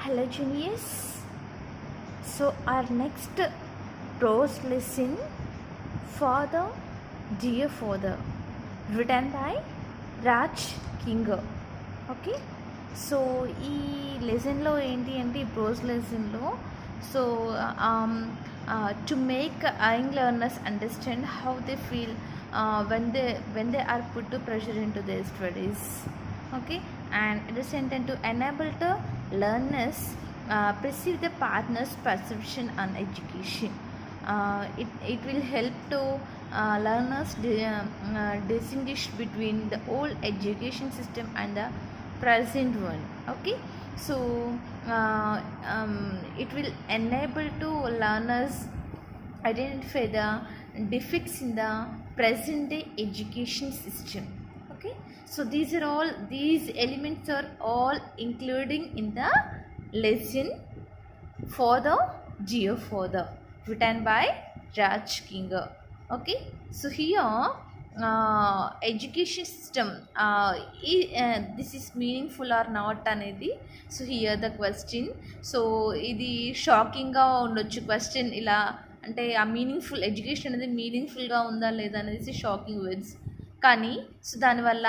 Hello, Juniors. So, our next prose lesson, Father, Dear Father, written by Raj Kinger. Okay so ఈ లెసన్లో ఏంటి అంటే ఈ prose లెసన్లో so to make young learners understand how they feel when they are put to pressure into their studies. Okay, and it is intended to enable the learners perceive the partner's perception on education. It will help to learners distinguish between the old education system and the present one. Okay, so it will enable to learners identify the defects in the present day education system. Okay, so these elements are all including in the lesson for the Dear Father, written by Raj Kinger. Okay, so here education system this is meaningful or not అనేది so here the question. So ఇది షాకింగ్గా ఉండొచ్చు question, ఇలా అంటే ఆ meaningful education అనేది మీనింగ్ఫుల్గా ఉందా లేదా అనేది షాకింగ్ వర్డ్స్. కానీ సో దానివల్ల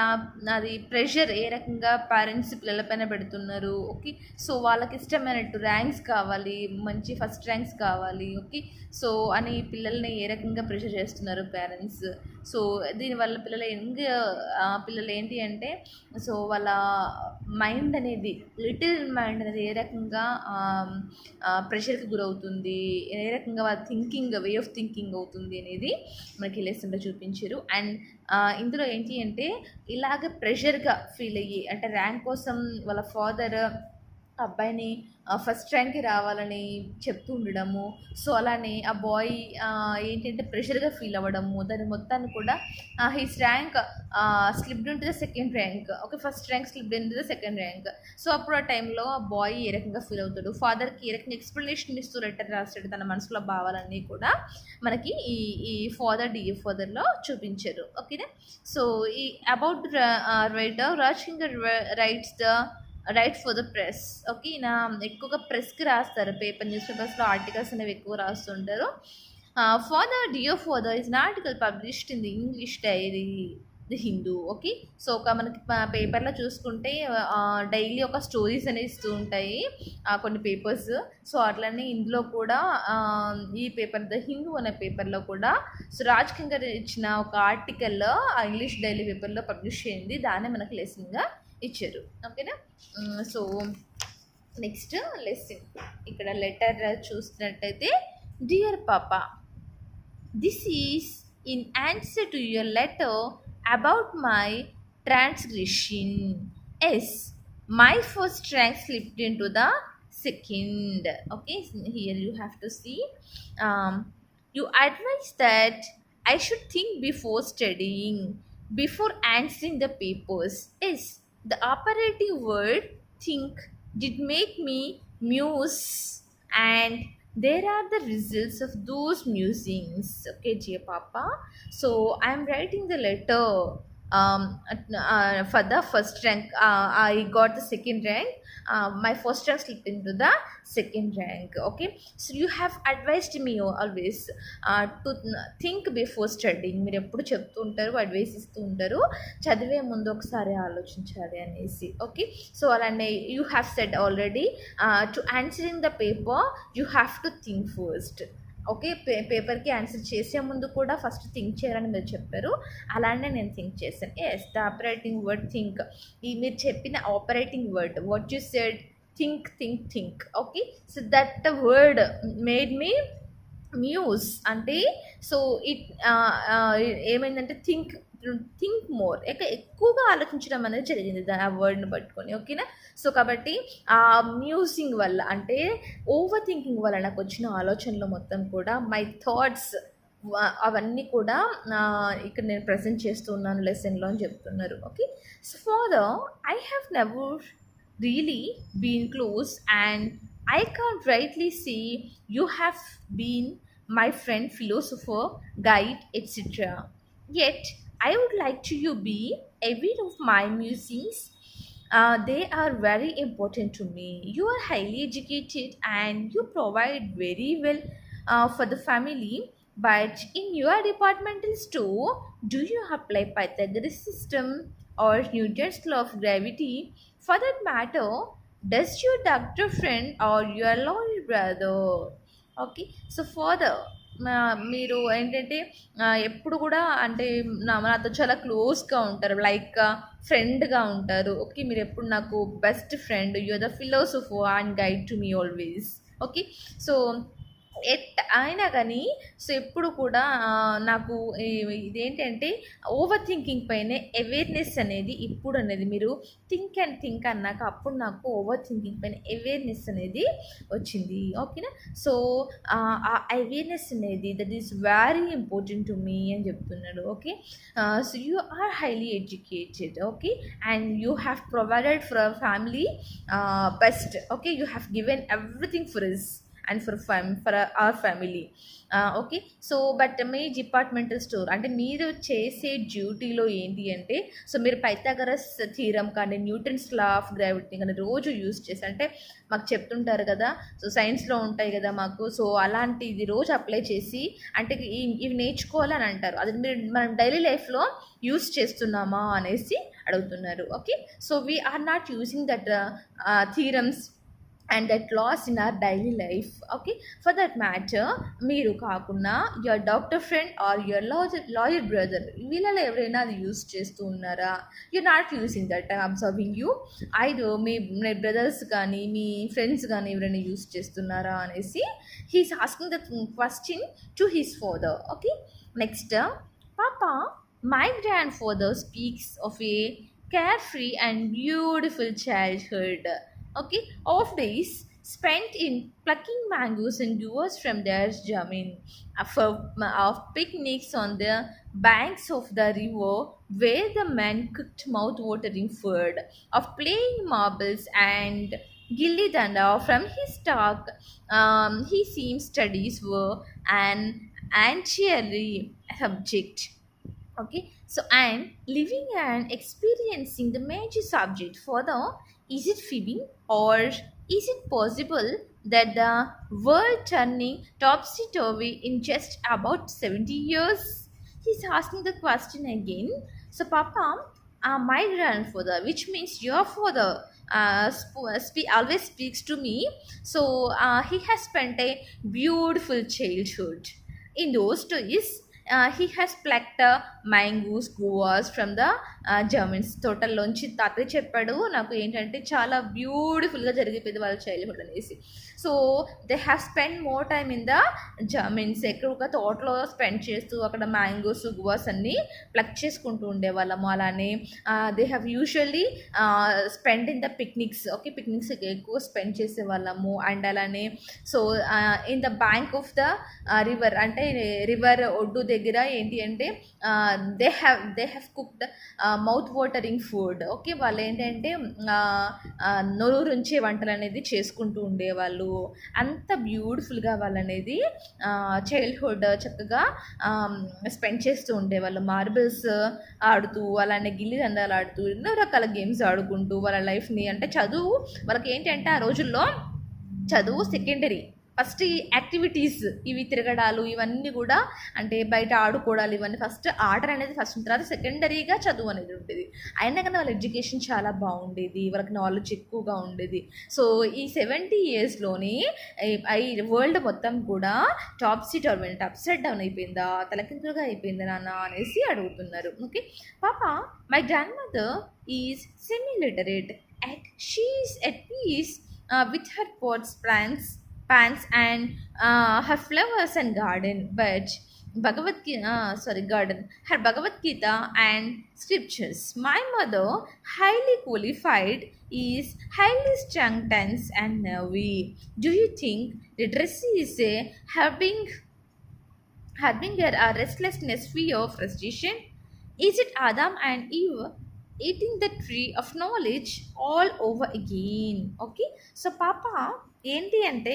అది ప్రెషర్ ఏ రకంగా పేరెంట్స్ పిల్లలపైన పెడుతున్నారు. ఓకే, సో వాళ్ళకి ఇష్టమైనట్టు ర్యాంక్స్ కావాలి, మంచి ఫస్ట్ ర్యాంక్స్ కావాలి. ఓకే, సో అని పిల్లల్ని ఏ రకంగా ప్రెషర్ చేస్తున్నారు పేరెంట్స్. సో దీనివల్ల పిల్లలు ఏంటి అంటే సో వాళ్ళ మైండ్ అనేది లిటిల్ మైండ్ అనేది ఏ రకంగా ప్రెషర్కి గురవుతుంది, ఏ రకంగా వాళ్ళ థింకింగ్ వే ఆఫ్ థింకింగ్ అవుతుంది అనేది మనకి లెసన్లో చూపించారు. అండ్ ఇందులో ఏంటి అంటే ఇలాగ ప్రెషర్గా ఫీల్ అయ్యి అంటే ర్యాంక్ కోసం వాళ్ళ ఫాదర్ అబ్బాయిని ఫస్ట్ ర్యాంక్కి రావాలని చెప్తూ ఉండడము. సో అలానే ఆ బాయ్ ఏంటంటే ప్రెషర్గా ఫీల్ అవ్వడము, దాని మొత్తాన్ని కూడా his rank slipped into the second rank. Okay, first rank slipped into the second rank. So అప్పుడు ఆ టైంలో ఆ బాయ్ ఏ రకంగా ఫీల్ అవుతాడు, ఫాదర్కి ఏ రకంగా ఎక్స్ప్లెనేషన్ ఇస్తూ లెటర్ రాస్తాడు, తన మనసులో భావాలన్నీ కూడా మనకి ఈ ఫాదర్ డిఎఫ్ ఫాదర్లో చూపించారు. ఓకేనా, సో ఈ about writer Raj Kinger writes the right for the press. Okay, ఈయన ఎక్కువగా ప్రెస్కి రాస్తారు, పేపర్ న్యూస్ పేపర్స్లో ఆర్టికల్స్ అనేవి ఎక్కువ రాస్తుంటారు. Father dear father is an article published in the English diary the Hindu. Okay, so ఒక మనకి పేపర్లో చూసుకుంటే డైలీ ఒక స్టోరీస్ అనేవి ఇస్తూ ఉంటాయి కొన్ని పేపర్స్. సో అట్లనే ఇందులో కూడా ఈ పేపర్ ద హిందూ అనే పేపర్లో కూడా సో రాజ్ కింగర్ ఇచ్చిన ఒక ఆర్టికల్ ఇంగ్లీష్ డైలీ పేపర్లో పబ్లిష్ అయింది, దాన్నే మనకి లెసన్గా ఇచ్చారు. ఓకేనా, సో నెక్స్ట్ లెసన్ ఇక్కడ లెటర్ చూస్తున్నట్టయితే, dear papa, this is in answer to your letter about my transgression. Yes, my first rank slipped into the second. Okay, here you have to see you advise that I should think before studying, before answering the papers. Yes, the operative word think did make me muse, and there are the results of those musings. Okay, dear Papa, so I am writing the letter for the first rank. I got the second rank. My first rank slipped into the second rank. Okay, so you have advised me always to think before studying. మీరు ఎప్పుడు చెప్తూ ఉంటారు, advice ఇస్తూ ఉంటారు, చదివే ముందు ఒకసారి ఆలోచించాలి అనేసి. ఓకే, సో అలానే you have said already to answering the paper you have to think first. Okay, పేపర్కి ఆన్సర్ చేసే ముందు కూడా ఫస్ట్ థింక్ చేయాలని మీరు చెప్పారు, అలానే నేను థింక్ చేశాను. Yes, the operating word think, ఈ మీరు చెప్పిన operating word what you said think think think. Okay, so that word made me muse. అంటే సో ఇట్ ఏమైందంటే థింక్ మోర్, ఎక్కువగా ఆలోచించడం అనేది జరిగింది ఆ వర్డ్ని పట్టుకొని. ఓకేనా, సో కాబట్టి ఆ మ్యూజింగ్ వల్ల అంటే ఓవర్ థింకింగ్ వల్ల నాకు వచ్చిన ఆలోచనలు మొత్తం కూడా మై థాట్స్ అవన్నీ కూడా ఇక్కడ నేను ప్రజెంట్ చేస్తున్నాను లెసన్లో అని చెప్తున్నారు. Okay, so father I have never really been close and I can't rightly say you have been my friend, philosopher, guide, etc. Yet I would like to you be aware of my musings They are very important to me. You are highly educated and you provide very well for the family. But in your departmental store, do you apply Pythagoras system or Newton's law of gravity? For that matter, does your doctor friend or your lawyer brother? Okay. So further మీరు ఏంటంటే ఎప్పుడు కూడా అంటే నాతో చాలా క్లోజ్‌గా ఉంటారు. Like ఫ్రెండ్‌గా ఉంటారు. ఓకే. మీరెప్పుడు నాకు best friend. You are the philosopher and guide to me always. Okay. So అయినా గానీ సో ఎప్పుడు కూడా నాకు ఇదేంటంటే ఓవర్ థింకింగ్ పైనే అవేర్‌నెస్ అనేది ఇప్పుడనేది మీరు థింక్ అండ్ థింక్ అన్నాక అప్పుడు నాకు ఓవర్ థింకింగ్ పైన అవేర్‌నెస్ అనేది వచ్చింది. ఓకేనా. సో ఆ అవేర్‌నెస్ అనేది that is very important to me అని చెప్తున్నాడు. Okay. So you are highly educated. Okay. And you have provided for our family best. Okay. You have given everything for us and for our family. Okay. So but మీ departmental store అంటే మీరు చేసే డ్యూటీలో ఏంటి అంటే so మీరు Pythagoras theorem కానీ Newton's law of gravity కానీ రోజు యూజ్ చేసి అంటే మాకు చెప్తుంటారు కదా సో సైన్స్లో ఉంటాయి కదా మాకు సో అలాంటిది రోజు అప్లై చేసి అంటే ఇవి నేర్చుకోవాలని అంటారు. అది మనం డైలీ లైఫ్లో యూజ్ చేస్తున్నామా అనేసి అడుగుతున్నారు. Okay. So we are not using that theorems and that laws in our daily life. Okay. For that matter మీరు కాకుండా your doctor friend or your lawyer brother వీళ్ళలో ఎవరైనా అది యూస్ చేస్తూ ఉన్నారా? You not using that observing you ఐదు మీ brothers కానీ మీ ఫ్రెండ్స్ కానీ ఎవరైనా యూస్ చేస్తున్నారా అనేసి he's asking the question to his father. Okay. Next papa my grand father speaks of a carefree and beautiful childhood. Okay, of days spent in plucking mangoes and guavas from their jamin, of picnics on the banks of the river where the men cooked mouth-watering food, of playing marbles and gilli danda from his talk. He seems studies were an ancillary subject. Okay. So I am living and experiencing the major subject. Further, is it fibbing or is it possible that the world turning topsy-turvy in just about 70 years? He's asking the question again. So Papa, my grandfather, which means your father, always speaks to me. So he has spent a beautiful childhood. In those days, he has plucked mangoes, guavas from the Germans తోటల్లోంచి తాతయ్య చెప్పాడు నాకు ఏంటంటే చాలా బ్యూటిఫుల్గా జరిగిపోయింది వాళ్ళ childhood అనేసి. So they have spend more time in the Germans ఎక్కడ తోటలో స్పెండ్ చేస్తూ అక్కడ మ్యాంగోస్ గువాస్ అన్నీ ప్లక్ చేసుకుంటూ ఉండేవాళ్ళము. అలానే they have usually spend in the picnics. Okay. Picnics ఎక్కువ స్పెండ్ చేసేవాళ్ళము. అండ్ అలానే so in the bank of the river అంటే రివర్ ఒడ్డు దగ్గర ఏంటి అంటే they have cooked mouth watering food. Okay. వాళ్ళు ఏంటంటే నోరూరుంచే వంటలు అనేది చేసుకుంటూ ఉండేవాళ్ళు. అంత బ్యూటిఫుల్గా వాళ్ళు అనేది చైల్డ్హుడ్ చక్కగా స్పెండ్ చేస్తూ ఉండేవాళ్ళు. మార్బుల్స్ ఆడుతూ అలానే గిల్లి దండాలు ఆడుతూ ఎన్నో రకాల గేమ్స్ ఆడుకుంటూ వాళ్ళ లైఫ్ని అంటే చదువు వాళ్ళకి ఏంటంటే ఆ రోజుల్లో చదువు సెకండరీ. ఫస్ట్ ఈ యాక్టివిటీస్ ఇవి తిరగడాలు ఇవన్నీ కూడా అంటే బయట ఆడుకోవడాలు ఇవన్నీ ఫస్ట్ ఆర్డర్ అనేది ఫస్ట్ తర్వాత సెకండరీగా చదువు అనేది ఉండేది. అయినా కానీ వాళ్ళ ఎడ్యుకేషన్ చాలా బాగుండేది. వాళ్ళకి నాలెడ్జ్ ఎక్కువగా ఉండేది. సో ఈ 70 yearsలోనే ఈ వరల్డ్ మొత్తం కూడా టాప్సీ-టర్వీ అప్సైడ్ డౌన్ అయిపోయిందా తలకిందులుగా అయిపోయిందా నాన్న అనేసి అడుగుతున్నారు. ఓకే. పాపా my grand mother is semi literate and she is at peace with her pots, plants and her flowers and garden. But garden. Her Bhagavad Gita and scriptures. My mother, highly qualified, is highly strung, tense and nervy. Do you think literacy is having a restlessness, fear, frustration? Is it Adam and Eve eating the tree of knowledge all over again? Okay. So Papa, ఏంటి అంటే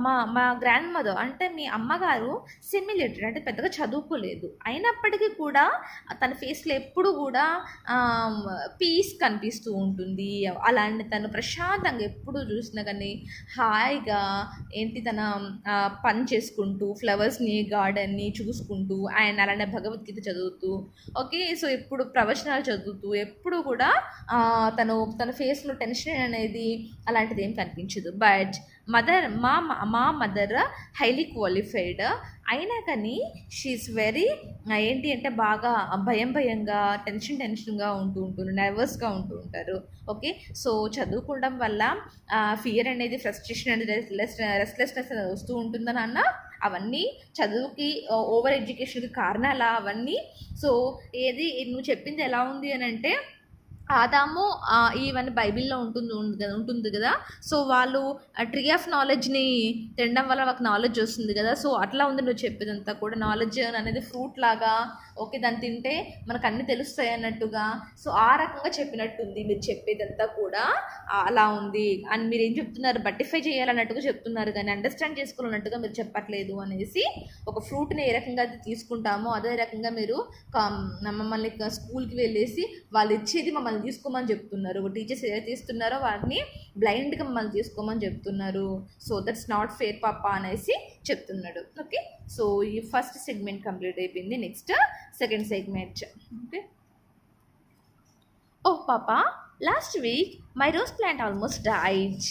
మా మా grand mother అంటే మీ అమ్మగారు semi literate అంటే పెద్దగా చదువుకోలేదు. అయినప్పటికీ కూడా తన ఫేస్‌లో ఎప్పుడు కూడా పీస్ కనిపిస్తూ ఉంటుంది. అలానే తను ప్రశాంతంగా ఎప్పుడు చూసినా గానీ హాయిగా ఏంటి తన పని చేసుకుంటూ, ఫ్లవర్స్‌ని, గార్డెన్‌ని చూసుకుంటూ అండ్ అలానే భగవద్గీత చదువుతూ ఓకే. సో, ఎప్పుడు ప్రవచనాలు చదువుతూ ఎప్పుడు కూడా తన ఫేస్‌లో టెన్షన్ అనేది అలాంటిదేం కనిపించదు. బట్ మా మదర్ హైలీ క్వాలిఫైడ్. అయినా కానీ షీ ఈస్ వెరీ ఏంటి అంటే బాగా భయంగా టెన్షన్‌గా ఉంటుంది. నర్వస్‌గా ఉంటూ ఉంటారు. ఓకే. సో, చదువుకోవడం వల్ల ఫియర్ అనేది, ఫ్రస్ట్రేషన్ అనేది, రెస్ట్‌లెస్‌నెస్ అనేది వస్తూ ఉంటుందా నాన్న? అవన్నీ చదువుకి ఓవర్ ఎడ్యుకేషన్‌కి కారణాలా అవన్నీ? సో, నువ్వు చెప్పింది ఎలా ఉంది అనంటే ఆదాము ఈవెన్ బైబిల్‌లో ఉంటుంది గదా! సో, వాళ్ళు ట్రీ ఆఫ్ నాలెడ్జ్‌ని తినడం వల్ల వాళ్ళకి నాలెడ్జ్ వస్తుంది గదా! సో, అట్లా ఉంది నువ్వు చెప్పేదంతా కూడా. నాలెడ్జ్ అనేది ఫ్రూట్ లాగా ఓకే. దాన్ని తింటే మనకు అన్నీ తెలుస్తాయి అన్నట్టుగా. సో, ఆ రకంగా చెప్పినట్టుంది మీరు చెప్పేదంతా కూడా. అలా ఉంది. అండ్ మీరేం చెప్తున్నారు బట్టిఫై చేయాలన్నట్టుగా చెప్తున్నారు గానీ, అండర్‌స్టాండ్ చేసుకోవాలన్నట్టుగా మీరు చెప్పట్లేదు అనేసి. ఒక ఫ్రూట్‌ని ఏ రకంగా అయితే తీసుకుంటామో అదే రకంగా మీరు మమ్మల్ని స్కూల్‌కి వెళ్ళేసి వాళ్ళు ఇచ్చేది మమ్మల్ని తీసుకోమని చెప్తున్నారు. టీచర్స్ ఏదైతే ఇస్తున్నారో వాటిని బ్లైండ్‌గా మమ్మల్ని తీసుకోమని చెప్తున్నారు. సో, దట్స్ నాట్ ఫెయిర్ పాపా అనేసి చెప్తున్నాడు. ఓకే. సో, ఈ ఫస్ట్ సెగ్మెంట్ కంప్లీట్ అయిపోయింది. Next second segment. ఓకే. ఓహ్ పాపా, last week my rose plant almost died.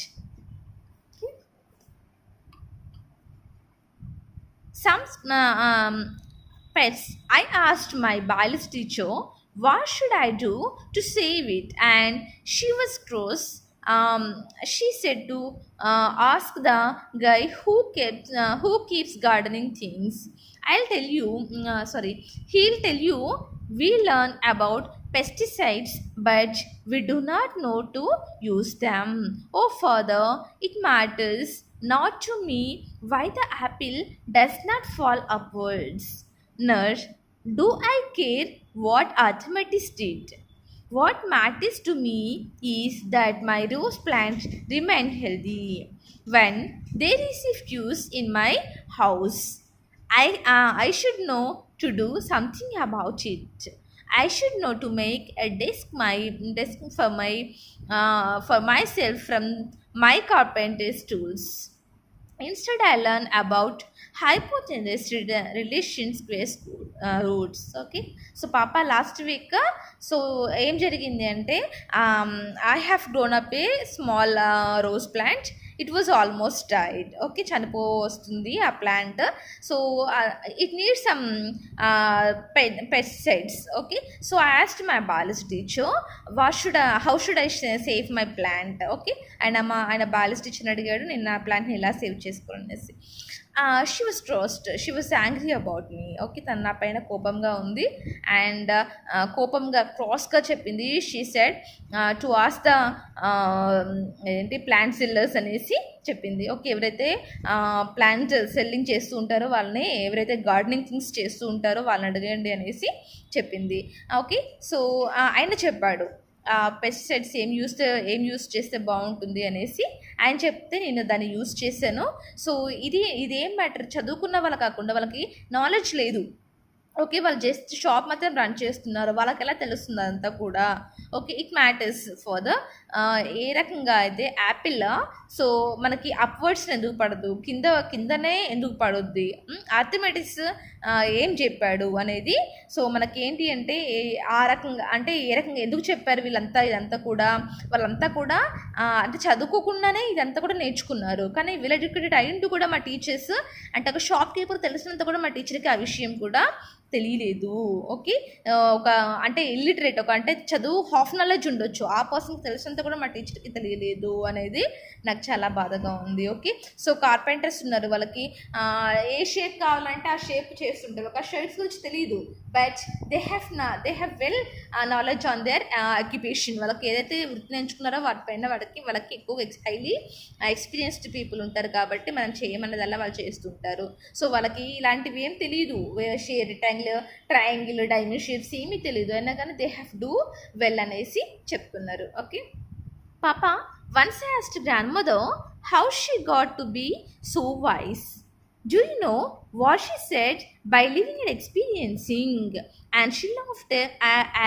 Some pets. I asked my biology teacher what should I do to save it, and she was cross. She said to ask the guy who keeps gardening things. I'll tell you. Sorry, he'll tell you. We learn about pesticides, but we do not know to use them. Oh, father, it matters not to me why the apple does not fall upwards. Nurse, do I care what Archimedes did? What matters to me is that my rose plants remain healthy. When there is a fuse in my house, I should know to do something about it. I should know to make a desk for myself from my carpenter's tools. Instead, I learn about hypotenuse relation square roots. Okay. So papa last week so ఏం జరిగింది అంటే I have grown up a small rose plant. It was almost died. Okay. చనిపోతుంది ఆ plant. So it needs some pesticides. Okay. So I asked my biology teacher how should I save my plant. Okay. ఆయన biology టీచర్ని అడిగాడు నేను నా ప్లాంట్ని ఎలా save చేసుకోవాలనేసి. She was cross, she was angry about me. Okay. తను నా పైన కోపంగా ఉంది అండ్ కోపంగా క్రాస్గా చెప్పింది. She said to ask the ఏంటి ప్లాంట్ సెల్లర్స్ అనేసి చెప్పింది. ఓకే. ఎవరైతే ప్లాంట్ సెల్లింగ్ చేస్తూ ఉంటారో వాళ్ళని, ఎవరైతే గార్డెనింగ్ థింగ్స్ చేస్తూ ఉంటారో వాళ్ళని అడగండి అనేసి చెప్పింది. ఓకే. సో ఆయన చెప్పాడు పెస్టిసైడ్స్ ఏం యూస్ చేస్తే బాగుంటుంది అనేసి ఆయన చెప్తే నేను దాన్ని యూస్ చేశాను. సో ఇదేం మ్యాటర్, చదువుకున్న వాళ్ళు కాకుండా వాళ్ళకి నాలెడ్జ్ లేదు. ఓకే. వాళ్ళు జస్ట్ షాప్ మాత్రం రన్ చేస్తున్నారు. వాళ్ళకి ఎలా తెలుస్తుంది అదంతా కూడా. Okay. It matters for the ఏ రకంగా అయితే యాపిల్ సో మనకి అప్వర్డ్స్ ఎందుకు పడదు, కిందనే ఎందుకు పడుద్ది, ఆర్థమెటిక్స్ ఏం చెప్పాడు అనేది. సో మనకేంటి అంటే ఆ రకంగా అంటే ఏ రకంగా ఎందుకు చెప్పారు ఇదంతా కూడా వాళ్ళంతా కూడా అంటే చదువుకోకుండానే ఇదంతా కూడా నేర్చుకున్నారు. కానీ వెల్ ఎడ్యుకేటెడ్ అయ్యింటూ కూడా మా టీచర్స్ అంటే ఒక షాప్ కీపర్ తెలిసినంత కూడా మా టీచర్కి ఆ విషయం కూడా తెలియలేదు. ఓకే. ఒక అంటే ఇల్లిటరేట్ అంటే చదువు హాఫ్ నాలెడ్జ్ ఉండొచ్చు, ఆ పర్సన్కి తెలిసినంత కూడా మా టీచర్కి తెలియలేదు అనేది నాకు చాలా బాధగా ఉంది. ఓకే. సో కార్పెంటర్స్ ఉన్నారు, వాళ్ళకి ఏ షేప్ కావాలంటే ఆ షేప్ చేస్తుంటారు. ఒక షేప్స్ గురించి తెలియదు but they have well knowledge on their occupation. వాళ్ళకి ఏదైతే వృత్తిని ఎంచుకున్నారో వాటిపైన వాళ్ళకి ఎక్కువ హైలీ ఎక్స్పీరియన్స్డ్ పీపుల్ ఉంటారు కాబట్టి మనం చేయమన్నదల్లా వాళ్ళు చేస్తుంటారు. సో వాళ్ళకి ఇలాంటివి ఏం తెలియదు, ట్రయాంగిల్ డైమండ్ షేప్స్ ఏమీ తెలియదు. అయినా కానీ దే హ్యావ్ డూ వెల్ అనేసి చెప్తున్నారు. ఓకే. పాప, once I asked grandmother how she got to be so wise. Do you know what she said? By living and experiencing. And she laughed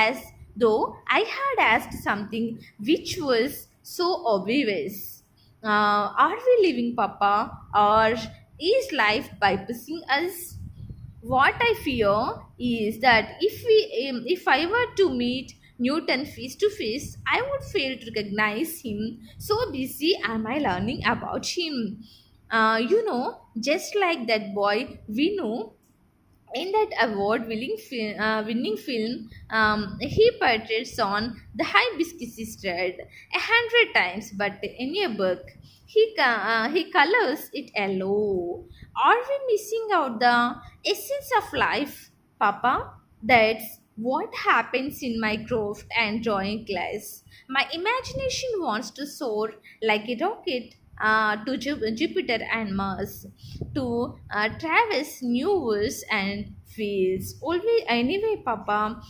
as though I had asked something which was so obvious. Are we living, Papa? Or is life bypassing us? What I fear is that if I were to meet Newton face to face, I would fail to recognize him. So busy am I learning about him. Just like that boy we know in that winning film, he portrays on the hibiscus thread 100 times, but in a book, he colors it yellow. Are we missing out the essence of life, Papa? That's what happens in my craft and drawing class. My imagination wants to soar like a rocket to Jupiter and Mars, to traverse new worlds and fields. Always, anyway, Papa,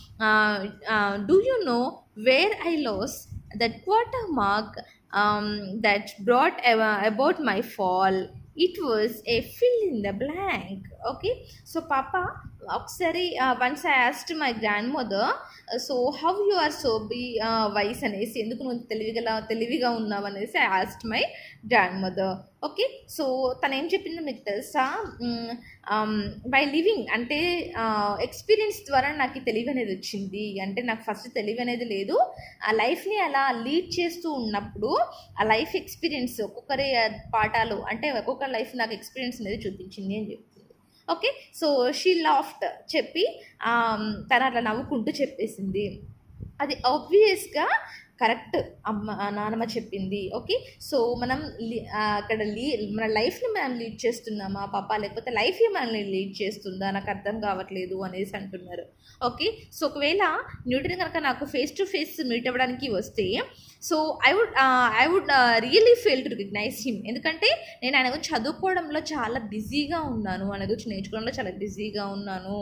do you know where I lost that quarter mark that brought about my fall? It was a fill in the blank. Okay, so Papa, once I asked my grandmother, so how you are so be wise అనేసి, ఎందుకు నువ్వు తెలివిగా ఉన్నావు అనేసి I asked my grandmother. Okay, so తను ఏం చెప్పిందో మీకు తెలుసా? బై లివింగ్ అంటే ఎక్స్పీరియన్స్ ద్వారా నాకు ఈ తెలివి అనేది వచ్చింది. అంటే నాకు ఫస్ట్ తెలివి అనేది లేదు, ఆ లైఫ్ని అలా లీడ్ చేస్తూ ఉన్నప్పుడు ఆ లైఫ్ ఎక్స్పీరియన్స్ ఒక్కొక్కరి పాఠాలు అంటే ఒక్కొక్క లైఫ్ నాకు ఎక్స్పీరియన్స్ అనేది చూపించింది అని చెప్తుంది. ఓకే, సో షీ లాఫ్ట్ చెప్పి తను అట్లా నవ్వుకుంటూ చెప్పేసింది. అది ఆబ్వియస్గా కరెక్ట్ నానమ్మ చెప్పింది. ఓకే, సో మనం అక్కడ మన లైఫ్ని మనం లీడ్ చేస్తున్నామా పాప, లేకపోతే లైఫ్ మనల్ని లీడ్ చేస్తుందా, నాకు అర్థం కావట్లేదు అనేసి అంటున్నారు. ఓకే, సో ఒకవేళ న్యూటన్ కనుక నాకు ఫేస్ టు ఫేస్ మీట్ అవ్వడానికి వస్తే, so I would really fail to recognise him. ఎందుకంటే నేను ఆయన గురించి చదువుకోవడంలో చాలా బిజీగా ఉన్నాను, ఆయన గురించి నేర్చుకోవడంలో చాలా బిజీగా ఉన్నాను.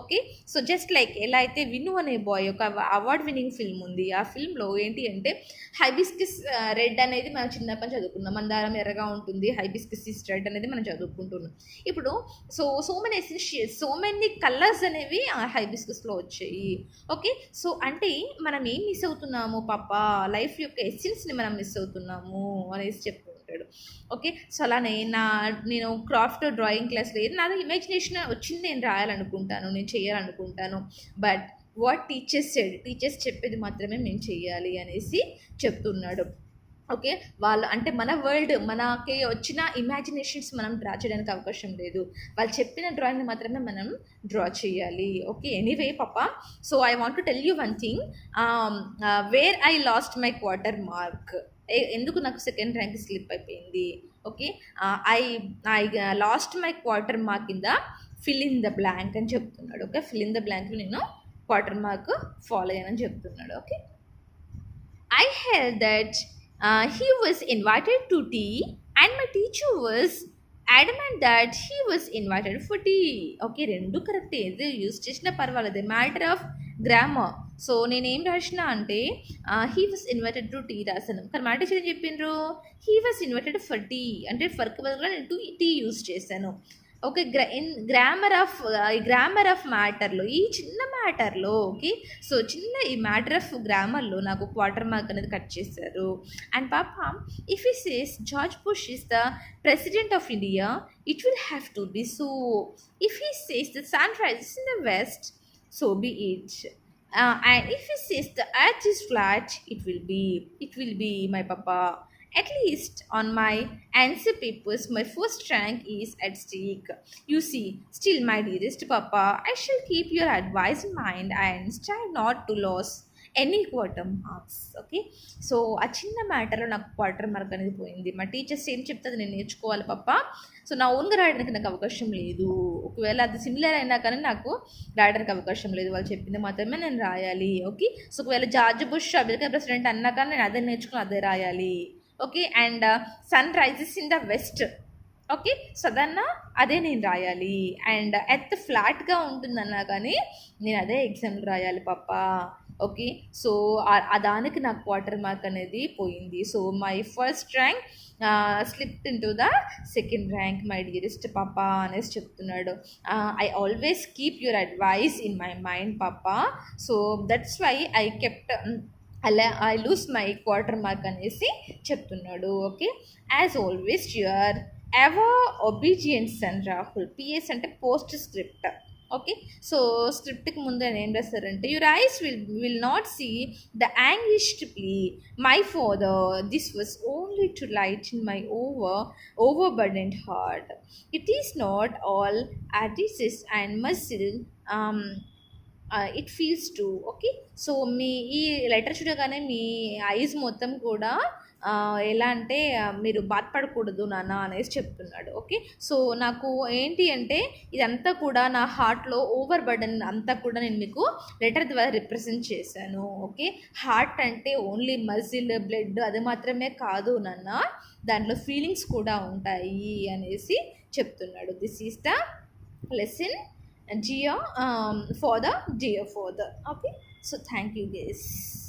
ఓకే, సో జస్ట్ లైక్ ఎలా అయితే విను అనే బాయ్ ఒక అవార్డ్ విన్నింగ్ ఫిల్మ్ ఉంది, ఆ ఫిల్మ్లో ఏంటి అంటే హైబిస్కస్ రెడ్ అనేది మనం చిన్నప్పటి చదువుకున్నాం, మందారం ఎర్రగా ఉంటుంది, హైబిస్కస్ రెడ్ అనేది మనం చదువుకుంటున్నాం. ఇప్పుడు సో మెనీ కలర్స్ అనేవి ఆ హైబిస్కస్లో వచ్చాయి. ఓకే, సో అంటే మనం ఏం మిస్ అవుతున్నాము పాప, లైఫ్ యొక్క ఎసెన్స్ని మనం మిస్ అవుతున్నాము అనేసి చెప్తూ ఉంటాడు. ఓకే, సో అలానే నేను క్రాఫ్ట్ డ్రాయింగ్ క్లాస్లో ఏది నాది ఇమాజినేషన్ వచ్చింది, నేను రాయాలనుకుంటాను, నేను చేయాలనుకుంటాను, బట్ వాట్ టీచర్స్ చెప్పేది మాత్రమే మేము చెయ్యాలి అనేసి చెప్తున్నాడు. ఓకే, వాళ్ళు అంటే మన వరల్డ్ మనకి వచ్చిన ఇమాజినేషన్స్ మనం డ్రా చేయడానికి అవకాశం లేదు, వాళ్ళు చెప్పిన డ్రాయింగ్ని మాత్రమే మనం డ్రా చేయాలి. ఓకే, ఎనీవే పాపా, so I want to tell you one thing, where I lost my quarter mark, ఎందుకు నాకు సెకండ్ ర్యాంక్ స్లిప్ అయిపోయింది. Okay, I lost my quarter mark in the fill in the blank అని చెప్తున్నాడు. Okay, fill in the బ్లాంక్లో నేను quarter mark follow అయ్యానని చెప్తున్నాడు. Okay, I held that he was invited to tea and my teacher was adamant that he was invited for tea. Okay, రెండు correct, ఏది use చేసినా పర్వాలేదు, matter of grammar. So నేనేం రాసిన అంటే he was invited to tea రాసాను, కానీ మా టీచర్ ఏం చెప్పిండ్రు, he was invited for tea అంటే ఫర్క్ బదులుగా నేను టీ యూజ్ చేశాను. ఓకే, గ్రామర్ ఆఫ్ మ్యాటర్లో, ఈ చిన్న మ్యాటర్లో, ఓకే, సో చిన్న ఈ మ్యాటర్ ఆఫ్ గ్రామర్లో నాకు క్వార్టర్ మార్క్ అనేది కట్ చేశారు. And papa, if he says George Bush is the president of India, it will have to be so. If he says the sun rises in the west, so be it. And if he says the earth is flat, it will be my papa. At least on my answer papers, my first rank is at stake. You see, still my dearest papa, I shall keep your advice in mind and strive not to lose any quarter marks. Okay, so ఆ చిన్న మ్యాటర్లో నాకు quarter mark అనేది పోయింది. మా teachers ఏం చెప్తుంది నేను నేర్చుకోవాలి పప్ప, సో నా ఓన్గా రాయడానికి నాకు అవకాశం లేదు, ఒకవేళ అది సిమిలర్ అయినా కానీ నాకు రాయడానికి అవకాశం లేదు, వాళ్ళు చెప్పింది మాత్రమే నేను రాయాలి. ఓకే, సో ఒకవేళ జార్జ్ బుష్ అమెరికా ప్రెసిడెంట్ అన్నా కానీ నేను అదే నేర్చుకుని అదే రాయాలి. Okay, and sun rises in the west, okay, సదన్న అదే నేను రాయాలి. అండ్ ఎర్త్ ఫ్లాట్గా ఉంటుందన్నా కానీ నేను అదే ఎగ్జామ్లో రాయాలి పప్ప. ఓకే. సో, దానికి నాకు క్వార్టర్ మార్క్ అనేది పోయింది. So, my first rank slipped into the second rank my dearest papa అనేసి చెప్తున్నాడు. I always keep your advice in my mind papa. So, that's why I kept అలా I lose my quarter mark అనేసి చెప్తున్నాడు. Okay. As always your ever obedient son Rahul. PS అంటే postscript. Okay. So స్క్రిప్ట్కి ముందు ఆయన ఏం రాస్తారంటే your eyes will not see the anguished plea my father this was only to light in my overburdened heart it is not all arteries and muscle it feels to. Okay. So మీ ఈ letter చూడగానే మీ ice మొత్తం కూడా ఎలా అంటే మీరు బాధపడకూడదు నాన్న అనేసి చెప్తున్నాడు. ఓకే. సో నాకు ఏంటి అంటే ఇదంతా కూడా నా హార్ట్లో ఓవర్ బర్డన్ అంతా కూడా నేను మీకు లెటర్ ద్వారా రిప్రజెంట్ చేశాను. ఓకే. హార్ట్ అంటే ఓన్లీ మజిల్ బ్లడ్ అది మాత్రమే కాదు నాన్న, దాంట్లో ఫీలింగ్స్ కూడా ఉంటాయి అనేసి చెప్తున్నాడు. This is the lesson dear for the dear father. Okay. So thank you guys.